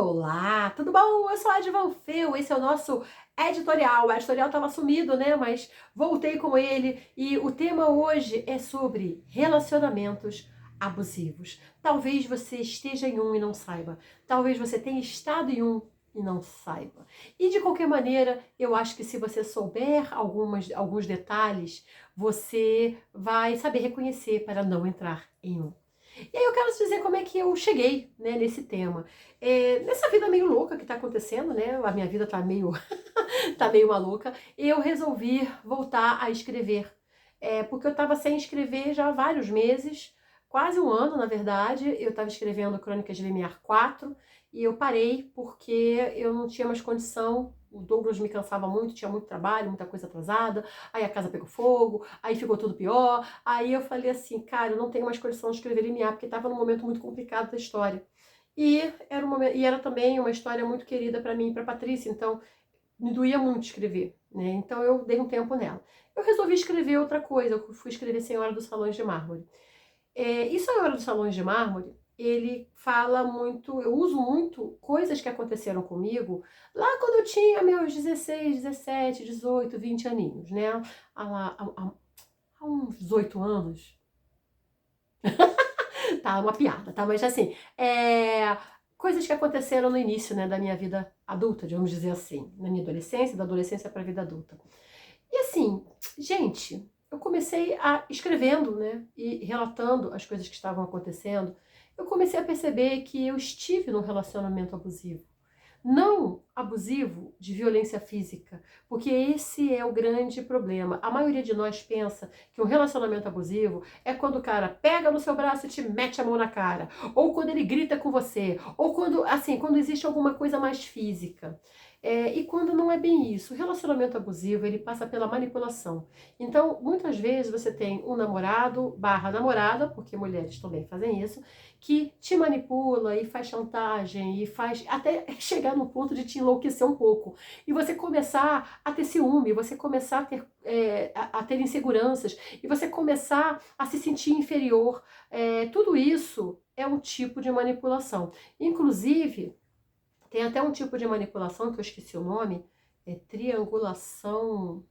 Olá, tudo bom? Eu sou a Edvan Feu, esse é o nosso editorial. O editorial estava sumido, né? Mas voltei com ele e o tema hoje é sobre relacionamentos abusivos. Talvez você esteja em um e não saiba. Talvez você tenha estado em um e não saiba. E de qualquer maneira, eu acho que se você souber alguns detalhes, você vai saber reconhecer para não entrar em um. E aí eu quero te dizer como é que eu cheguei, né, nesse tema. Nessa vida meio louca que tá acontecendo, né, a minha vida tá meio, tá meio maluca, eu resolvi voltar a escrever. Porque eu tava sem escrever já há vários meses, quase um ano, na verdade. Eu tava escrevendo Crônicas de Limiar 4 e eu parei porque eu não tinha mais condição. O Douglas me cansava muito, tinha muito trabalho, muita coisa atrasada, aí a casa pegou fogo, aí ficou tudo pior. Aí eu falei assim, cara, eu não tenho mais condição de escrever linear, porque estava num momento muito complicado da história. E era também uma história muito querida para mim e para Patrícia, então me doía muito escrever, né? Então eu dei um tempo nela. Eu resolvi escrever outra coisa, eu fui escrever Senhora dos Salões de Mármore. E Senhora dos Salões de Mármore, ele fala muito, eu uso muito coisas que aconteceram comigo lá quando eu tinha meus 16, 17, 18, 20 aninhos, né? Há uns 8 anos. Tá, uma piada, tá? Mas assim, coisas que aconteceram no início, né, da minha vida adulta, vamos dizer assim, na minha adolescência, da adolescência para a vida adulta. E assim, gente, eu comecei a escrevendo, né, e relatando as coisas que estavam acontecendo, eu comecei a perceber que eu estive num relacionamento abusivo. Não abusivo de violência física, porque esse é o grande problema. A maioria de nós pensa que um relacionamento abusivo é quando o cara pega no seu braço e te mete a mão na cara, ou quando ele grita com você, ou quando, assim, quando existe alguma coisa mais física. E quando não é bem isso. O relacionamento abusivo, ele passa pela manipulação. Então, muitas vezes você tem um namorado barra namorada, porque mulheres também fazem isso, que te manipula e faz chantagem e faz até chegar no ponto de te enlouquecer um pouco. E você começar a ter ciúme, você começar a ter inseguranças, e você começar a se sentir inferior. Tudo isso é um tipo de manipulação. Inclusive, tem até um tipo de manipulação que eu esqueci o nome, triangulação.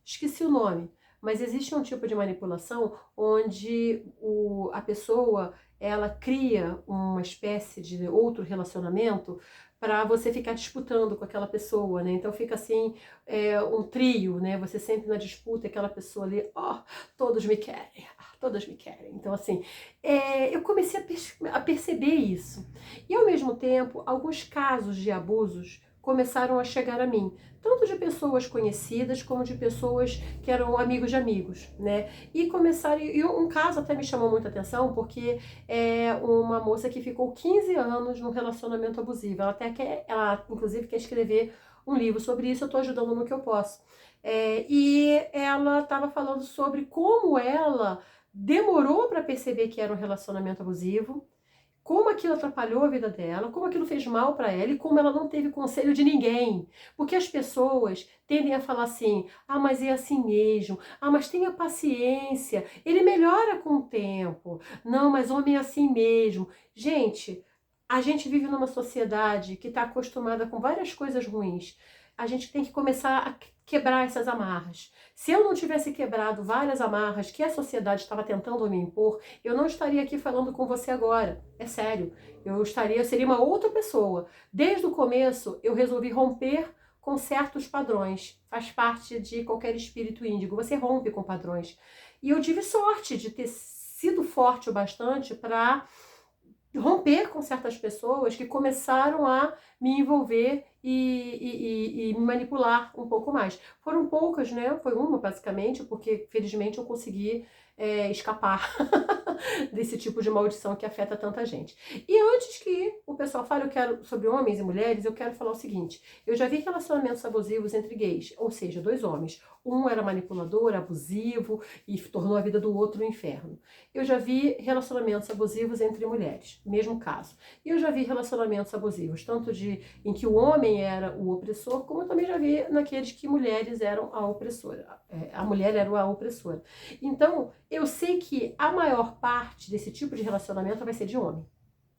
Esqueci o nome, mas existe um tipo de manipulação onde a pessoa ela cria uma espécie de outro relacionamento para você ficar disputando com aquela pessoa, né? Então fica assim, um trio, né? Você sempre na disputa, aquela pessoa ali, ó, todos me querem, todas me querem. Então assim, eu comecei a perceber isso. E ao mesmo tempo, alguns casos de abusos começaram a chegar a mim, tanto de pessoas conhecidas como de pessoas que eram amigos de amigos, né? E começaram, e um caso até me chamou muita atenção, porque é uma moça que ficou 15 anos num relacionamento abusivo. Ela inclusive quer escrever um livro sobre isso, eu tô ajudando no que eu posso. E ela estava falando sobre como ela demorou para perceber que era um relacionamento abusivo, como aquilo atrapalhou a vida dela, como aquilo fez mal para ela e como ela não teve conselho de ninguém. Porque as pessoas tendem a falar assim, mas é assim mesmo, mas tenha paciência, ele melhora com o tempo. Não, mas homem é assim mesmo. Gente, a gente vive numa sociedade que está acostumada com várias coisas ruins. A gente tem que começar a quebrar essas amarras. Se eu não tivesse quebrado várias amarras que a sociedade estava tentando me impor, eu não estaria aqui falando com você agora. É sério. Eu seria uma outra pessoa. Desde o começo, eu resolvi romper com certos padrões. Faz parte de qualquer espírito índigo. Você rompe com padrões. E eu tive sorte de ter sido forte o bastante para romper com certas pessoas que começaram a me envolver e me manipular um pouco mais. Foram poucas, né? Foi uma, basicamente, porque felizmente eu consegui escapar desse tipo de maldição que afeta tanta gente. E antes que o pessoal fale sobre homens e mulheres, eu quero falar o seguinte: eu já vi relacionamentos abusivos entre gays, ou seja, dois homens. Um era manipulador, abusivo e tornou a vida do outro um inferno. Eu já vi relacionamentos abusivos entre mulheres, mesmo caso. E eu já vi relacionamentos abusivos, tanto em que o homem era o opressor, como eu também já vi naqueles que mulheres eram a opressora. A mulher era a opressora. Então, eu sei que a maior parte desse tipo de relacionamento vai ser de homem,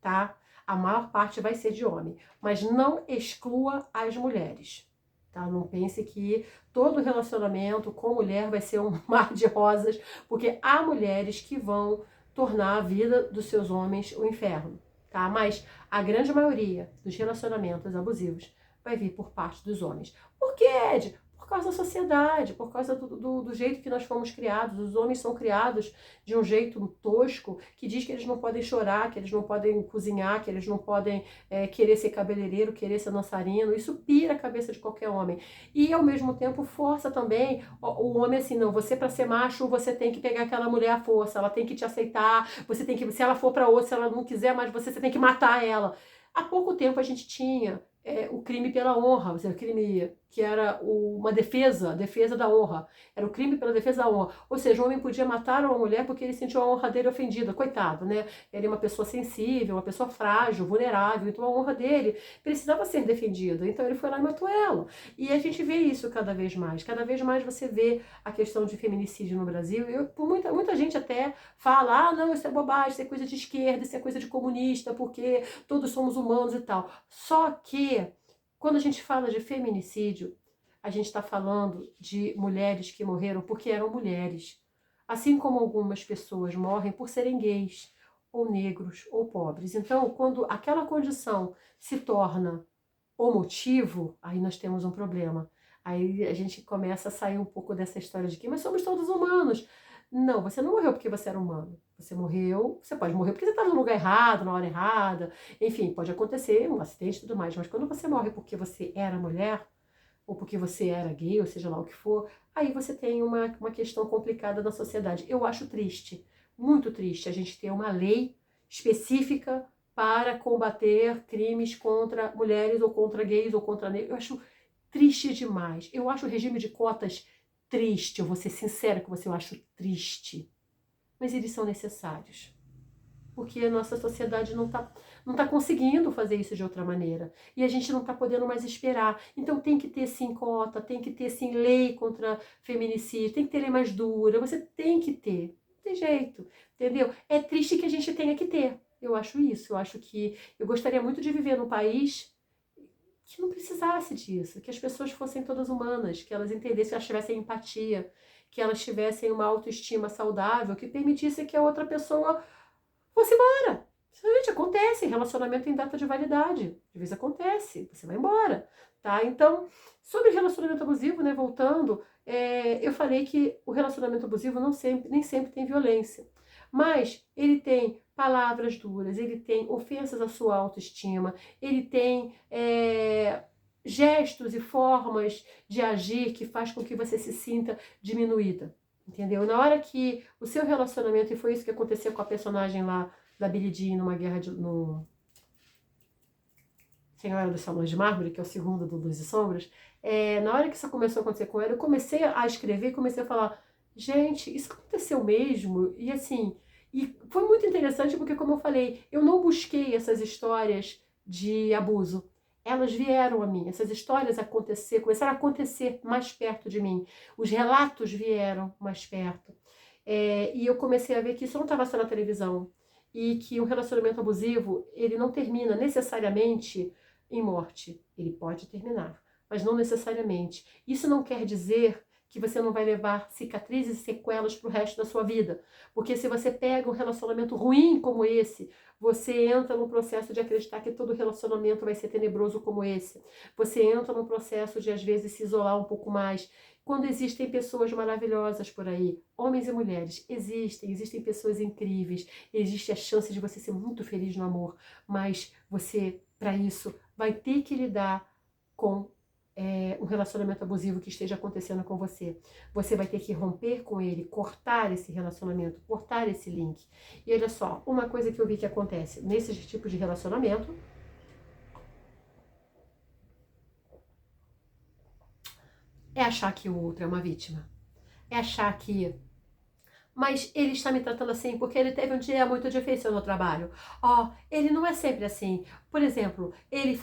tá? A maior parte vai ser de homem, mas não exclua as mulheres. Tá? Não pense que todo relacionamento com mulher vai ser um mar de rosas, porque há mulheres que vão tornar a vida dos seus homens um inferno, tá? Mas a grande maioria dos relacionamentos abusivos vai vir por parte dos homens. Por quê, Ed? Por causa da sociedade, por causa do jeito que nós fomos criados. Os homens são criados de um jeito tosco, que diz que eles não podem chorar, que eles não podem cozinhar, que eles não podem querer ser cabeleireiro, querer ser dançarino. Isso pira a cabeça de qualquer homem. E, ao mesmo tempo, força também o homem assim, não, você para ser macho, você tem que pegar aquela mulher à força, ela tem que te aceitar, você tem que, se ela for para outro, se ela não quiser mais você tem que matar ela. Há pouco tempo a gente tinha o crime pela honra, ou seja, o crime que era uma defesa da honra. Era o crime pela defesa da honra. Ou seja, o homem podia matar uma mulher porque ele sentiu a honra dele ofendida. Coitado, né? Ele é uma pessoa sensível, uma pessoa frágil, vulnerável. Então a honra dele precisava ser defendida. Então ele foi lá e matou ela. E a gente vê isso cada vez mais. Cada vez mais você vê a questão de feminicídio no Brasil. Muita gente até fala, não, isso é bobagem, isso é coisa de esquerda, isso é coisa de comunista, porque todos somos humanos e tal. Só que quando a gente fala de feminicídio, a gente está falando de mulheres que morreram porque eram mulheres. Assim como algumas pessoas morrem por serem gays, ou negros, ou pobres. Então, quando aquela condição se torna o motivo, aí nós temos um problema. Aí a gente começa a sair um pouco dessa história de que, mas somos todos humanos. Não, você não morreu porque você era humano. Você morreu, você pode morrer porque você estava no lugar errado, na hora errada. Enfim, pode acontecer um acidente e tudo mais. Mas quando você morre porque você era mulher, ou porque você era gay, ou seja lá o que for, aí você tem uma questão complicada na sociedade. Eu acho triste, muito triste, a gente ter uma lei específica para combater crimes contra mulheres, ou contra gays, ou contra negros. Eu acho triste demais. Eu acho o regime de cotas triste, eu vou ser sincera com você, eu acho triste. Mas eles são necessários. Porque a nossa sociedade não tá conseguindo fazer isso de outra maneira. E a gente não está podendo mais esperar. Então tem que ter sim cota, tem que ter sim lei contra feminicídio, tem que ter lei mais dura, você tem que ter. Não tem jeito, entendeu? É triste que a gente tenha que ter. Eu acho isso. Eu acho que eu gostaria muito de viver num país que não precisasse disso, que as pessoas fossem todas humanas, que elas entendessem, que elas tivessem empatia, que elas tivessem uma autoestima saudável, que permitisse que a outra pessoa fosse embora. Gente, acontece, relacionamento tem data de validade. De vez acontece, você vai embora, tá? Então, sobre relacionamento abusivo, né, voltando, eu falei que o relacionamento abusivo nem sempre tem violência. Mas ele tem palavras duras, ele tem ofensas à sua autoestima, ele tem gestos e formas de agir que faz com que você se sinta diminuída. Entendeu? Na hora que o seu relacionamento, e foi isso que aconteceu com a personagem lá da Billie Jean numa guerra no Senhora dos Salões de Mármore, que é o segundo do Luz e Sombras, na hora que isso começou a acontecer com ela, eu comecei a escrever, comecei a falar, gente, isso aconteceu mesmo? E assim, e foi muito interessante porque, como eu falei, eu não busquei essas histórias de abuso. Elas vieram a mim, essas histórias começaram a acontecer mais perto de mim. Os relatos vieram mais perto. E eu comecei a ver que isso não estava só na televisão. E que um relacionamento abusivo, ele não termina necessariamente em morte. Ele pode terminar, mas não necessariamente. Isso não quer dizer que você não vai levar cicatrizes e sequelas para o resto da sua vida. Porque se você pega um relacionamento ruim como esse, você entra num processo de acreditar que todo relacionamento vai ser tenebroso como esse. Você entra num processo de, às vezes, se isolar um pouco mais. Quando existem pessoas maravilhosas por aí, homens e mulheres, existem pessoas incríveis, existe a chance de você ser muito feliz no amor, mas você, para isso, vai ter que lidar com um relacionamento abusivo que esteja acontecendo com você. Você vai ter que romper com ele, cortar esse relacionamento, cortar esse link. E olha só, uma coisa que eu vi que acontece nesse tipo de relacionamento é achar que o outro é uma vítima. É achar que mas ele está me tratando assim porque ele teve um dia muito difícil no trabalho. Ele não é sempre assim. Por exemplo, ele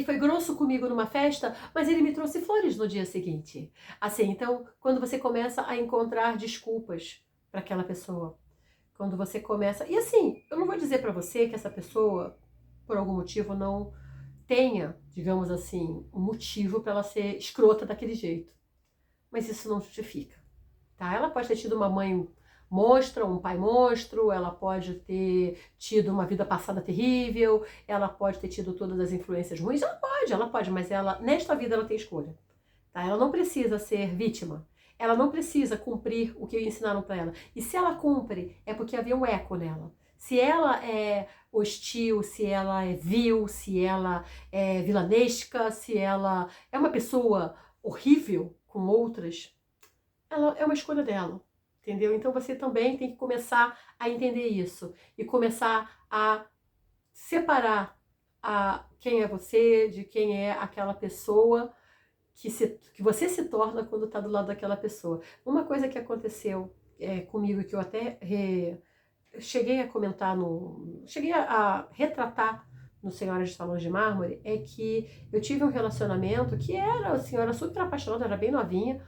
foi grosso comigo numa festa, mas ele me trouxe flores no dia seguinte. Assim, então, quando você começa a encontrar desculpas para aquela pessoa, quando você começa... E assim, eu não vou dizer para você que essa pessoa por algum motivo, não tenha, digamos assim, um motivo para ela ser escrota daquele jeito. Mas isso não justifica, tá? Ela pode ter tido uma mãe monstra, um pai monstro, ela pode ter tido uma vida passada terrível, ela pode ter tido todas as influências ruins, ela pode, mas ela, nesta vida, ela tem escolha, tá? Ela não precisa ser vítima, ela não precisa cumprir o que ensinaram para ela. E se ela cumpre, é porque havia um eco nela. Se ela é hostil, se ela é vil, se ela é vilanesca, se ela é uma pessoa horrível com outras, ela é uma escolha dela, entendeu? Então você também tem que começar a entender isso e começar a separar quem é você de quem é aquela pessoa que você se torna quando está do lado daquela pessoa. Uma coisa que aconteceu comigo, que eu até cheguei a comentar, cheguei a retratar no Senhoras de Salões de Mármore, é que eu tive um relacionamento que era, assim, eu era super apaixonada, era bem novinha,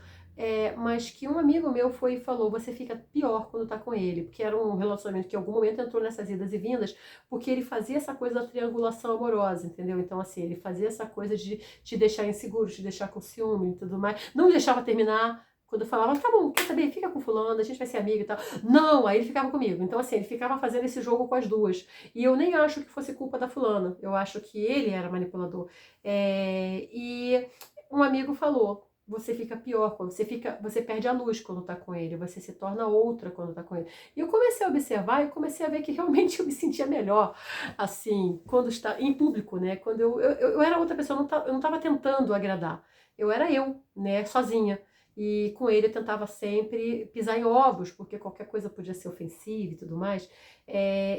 mas que um amigo meu foi e falou, você fica pior quando tá com ele, porque era um relacionamento que em algum momento entrou nessas idas e vindas, porque ele fazia essa coisa da triangulação amorosa, entendeu? Então, assim, ele fazia essa coisa de te deixar inseguro, te deixar com ciúme e tudo mais, não deixava terminar. Quando eu falava, tá bom, quer saber, fica com fulano, a gente vai ser amigo e tal. Não, aí ele ficava comigo. Então, assim, ele ficava fazendo esse jogo com as duas. E eu nem acho que fosse culpa da fulana. Eu acho que ele era manipulador. E um amigo falou, você fica pior, quando você perde a luz quando tá com ele, você se torna outra quando tá com ele. E eu comecei a observar e comecei a ver que realmente eu me sentia melhor, assim, quando está em público, né? Quando eu era outra pessoa, eu não tava tentando agradar. Eu era eu, né, sozinha. E com ele eu tentava sempre pisar em ovos, porque qualquer coisa podia ser ofensiva e tudo mais.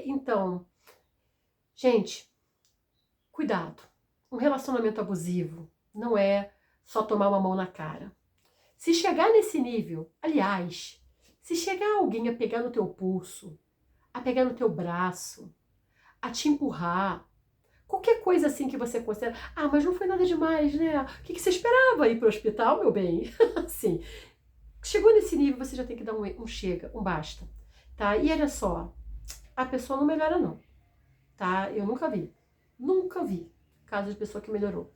Então, gente, cuidado. Um relacionamento abusivo não é só tomar uma mão na cara. Se chegar nesse nível, aliás, se chegar alguém a pegar no teu pulso, a pegar no teu braço, a te empurrar, qualquer coisa assim que você considera, mas não foi nada demais, né? O que você esperava ir para o hospital, meu bem? Assim, chegou nesse nível, você já tem que dar um chega, um basta, tá? E olha só, a pessoa não melhora não, tá? Eu nunca vi caso de pessoa que melhorou.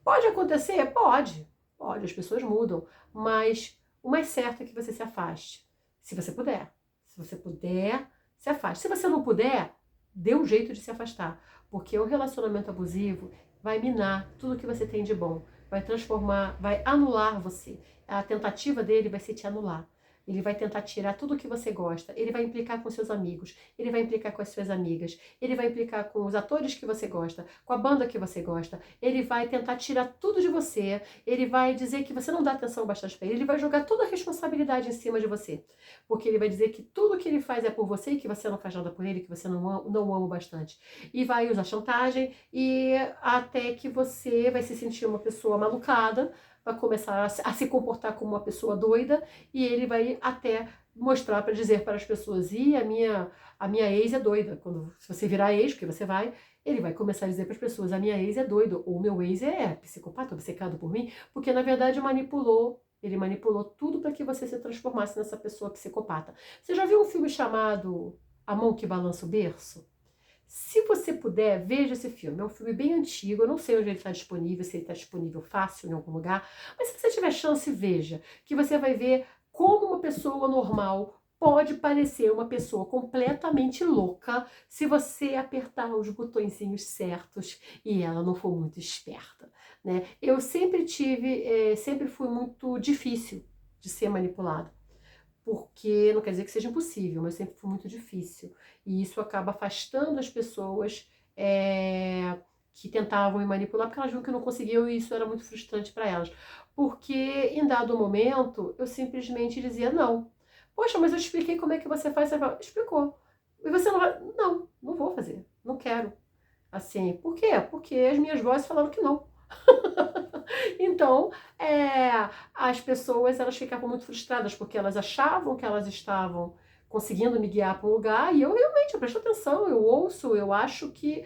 Pode acontecer? Pode, as pessoas mudam, mas o mais certo é que você se afaste, se você puder. Se você puder, se afaste. Se você não puder, dê um jeito de se afastar, porque o relacionamento abusivo vai minar tudo que você tem de bom, vai transformar, vai anular você. A tentativa dele vai ser te anular. Ele vai tentar tirar tudo o que você gosta, ele vai implicar com seus amigos, ele vai implicar com as suas amigas, ele vai implicar com os atores que você gosta, com a banda que você gosta, ele vai tentar tirar tudo de você, ele vai dizer que você não dá atenção bastante para ele vai jogar toda a responsabilidade em cima de você, porque ele vai dizer que tudo que ele faz é por você e que você não faz nada por ele, que você não o ama bastante. E vai usar chantagem e até que você vai se sentir uma pessoa malucada, vai começar a se comportar como uma pessoa doida e ele vai até mostrar para dizer para as pessoas, a minha ex é doida. Se você virar ex, porque você vai, ele vai começar a dizer para as pessoas, a minha ex é doida, ou o meu ex é psicopata, obcecado por mim, porque na verdade ele manipulou tudo para que você se transformasse nessa pessoa psicopata. Você já viu um filme chamado A Mão que Balança o Berço? Se você puder, veja esse filme. É um filme bem antigo, eu não sei onde ele está disponível, se ele está disponível fácil em algum lugar, mas se você tiver chance, veja, que você vai ver como uma pessoa normal pode parecer uma pessoa completamente louca se você apertar os botõezinhos certos e ela não for muito esperta, né? Eu sempre fui muito difícil de ser manipulada. Porque não quer dizer que seja impossível, mas sempre foi muito difícil. E isso acaba afastando as pessoas que tentavam me manipular, porque elas viam que eu não conseguiam e isso era muito frustrante para elas. Porque em dado momento, eu simplesmente dizia não. Poxa, mas eu expliquei como é que você faz. Você fala, explicou. E você não vai... Não vou fazer. Não quero. Assim, por quê? Porque as minhas vozes falaram que não. Então, as pessoas elas ficavam muito frustradas porque elas achavam que elas estavam conseguindo me guiar para um lugar e eu realmente eu presto atenção, eu ouço, eu acho que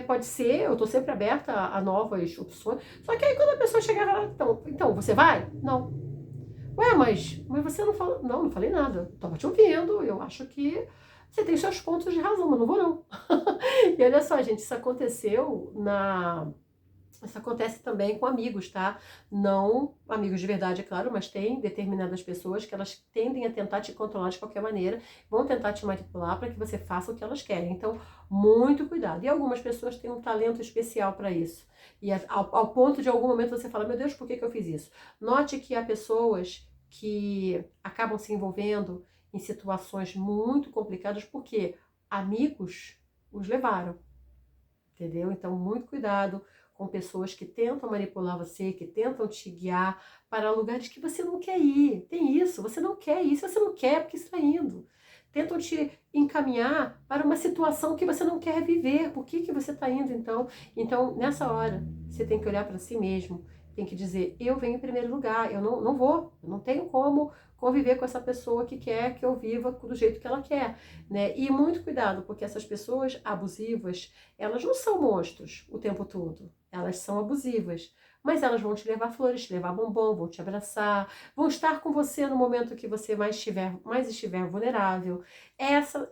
pode ser, eu estou sempre aberta a novas opções. Só que aí quando a pessoa chegava lá, então você vai? Não. Ué, mas você não falou? Não falei nada. Estava te ouvindo, eu acho que Você tem seus pontos de razão, mas não vou não. E olha só, gente, isso aconteceu na... Isso acontece também com amigos, tá? Não amigos de verdade, é claro, mas tem determinadas pessoas que elas tendem a tentar te controlar de qualquer maneira, vão tentar te manipular para que você faça o que elas querem. Então, muito cuidado. E algumas pessoas têm um talento especial para isso. E ao ponto de algum momento você fala, meu Deus, por que eu fiz isso? Note que há pessoas que acabam se envolvendo em situações muito complicadas porque amigos os levaram. Entendeu? Então, muito cuidado com pessoas que tentam manipular você, que tentam te guiar para lugares que você não quer ir. Tem isso, você não quer ir. Se você não quer, é porque está indo. Tentam te encaminhar para uma situação que você não quer viver. Por que você está indo, então? Então, nessa hora, você tem que olhar para si mesmo. Tem que dizer, eu venho em primeiro lugar, eu não vou, eu não tenho como conviver com essa pessoa que quer que eu viva do jeito que ela quer, né? E muito cuidado, porque essas pessoas abusivas, elas não são monstros o tempo todo, elas são abusivas, mas elas vão te levar flores, te levar bombom, vão te abraçar, vão estar com você no momento que você mais estiver vulnerável.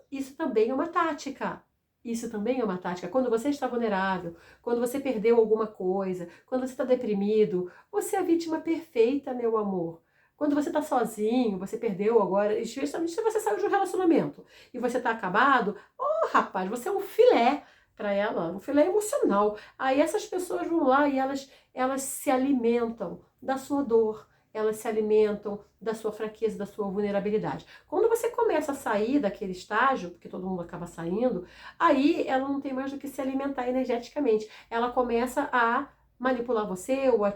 Isso também é uma tática. Isso também é uma tática. Quando você está vulnerável, quando você perdeu alguma coisa, quando você está deprimido, você é a vítima perfeita, meu amor. Quando você está sozinho, você perdeu agora, especialmente se você saiu de um relacionamento e você está acabado, oh rapaz, você é um filé para ela, um filé emocional. Aí essas pessoas vão lá e elas se alimentam da sua dor, elas se alimentam da sua fraqueza, da sua vulnerabilidade. Quando você começa a sair daquele estágio, porque todo mundo acaba saindo, aí ela não tem mais do que se alimentar energeticamente. Ela começa a manipular você ou a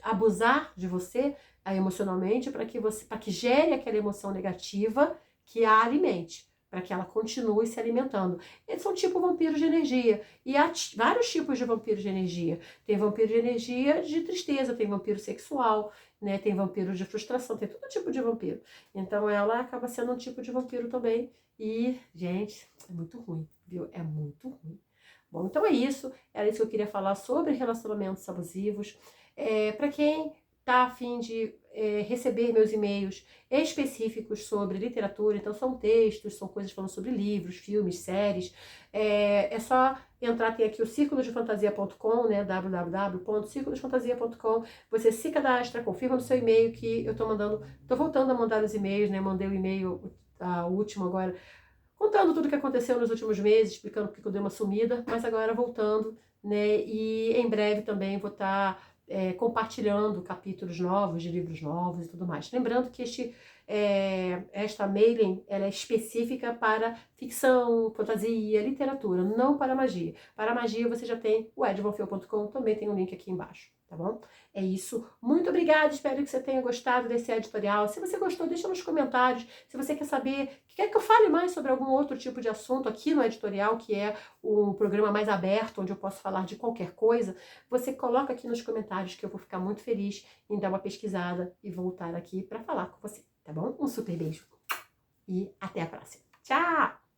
abusar de você emocionalmente para que gere aquela emoção negativa que a alimente, para que ela continue se alimentando. Eles são tipo vampiros de energia. E há vários tipos de vampiros de energia. Tem vampiro de energia de tristeza, tem vampiro sexual, né? Tem vampiro de frustração, tem todo tipo de vampiro. Então ela acaba sendo um tipo de vampiro também. E, gente, é muito ruim, viu? É muito ruim. Bom, então é isso. Era isso que eu queria falar sobre relacionamentos abusivos. Para quem tá a fim de receber meus e-mails específicos sobre literatura, então são textos, são coisas falando sobre livros, filmes, séries, é só entrar, tem aqui o circulodefantasia.com, né, www.circulodefantasia.com, você se cadastra, confirma no seu e-mail que eu tô voltando a mandar os e-mails, né, mandei o e-mail, o último agora, contando tudo o que aconteceu nos últimos meses, explicando porque eu dei uma sumida, mas agora voltando, né? E em breve também vou estar compartilhando capítulos novos, de livros novos e tudo mais. Lembrando que esta mailing ela é específica para ficção, fantasia, literatura, não para magia. Para magia você já tem o edvonfio.com, também tem um link aqui embaixo, tá bom? É isso. Muito obrigada, espero que você tenha gostado desse editorial. Se você gostou, deixa nos comentários. Se você quer saber, quer que eu fale mais sobre algum outro tipo de assunto aqui no editorial, que é um programa mais aberto, onde eu posso falar de qualquer coisa, você coloca aqui nos comentários que eu vou ficar muito feliz em dar uma pesquisada e voltar aqui para falar com você, tá bom? Um super beijo e até a próxima. Tchau!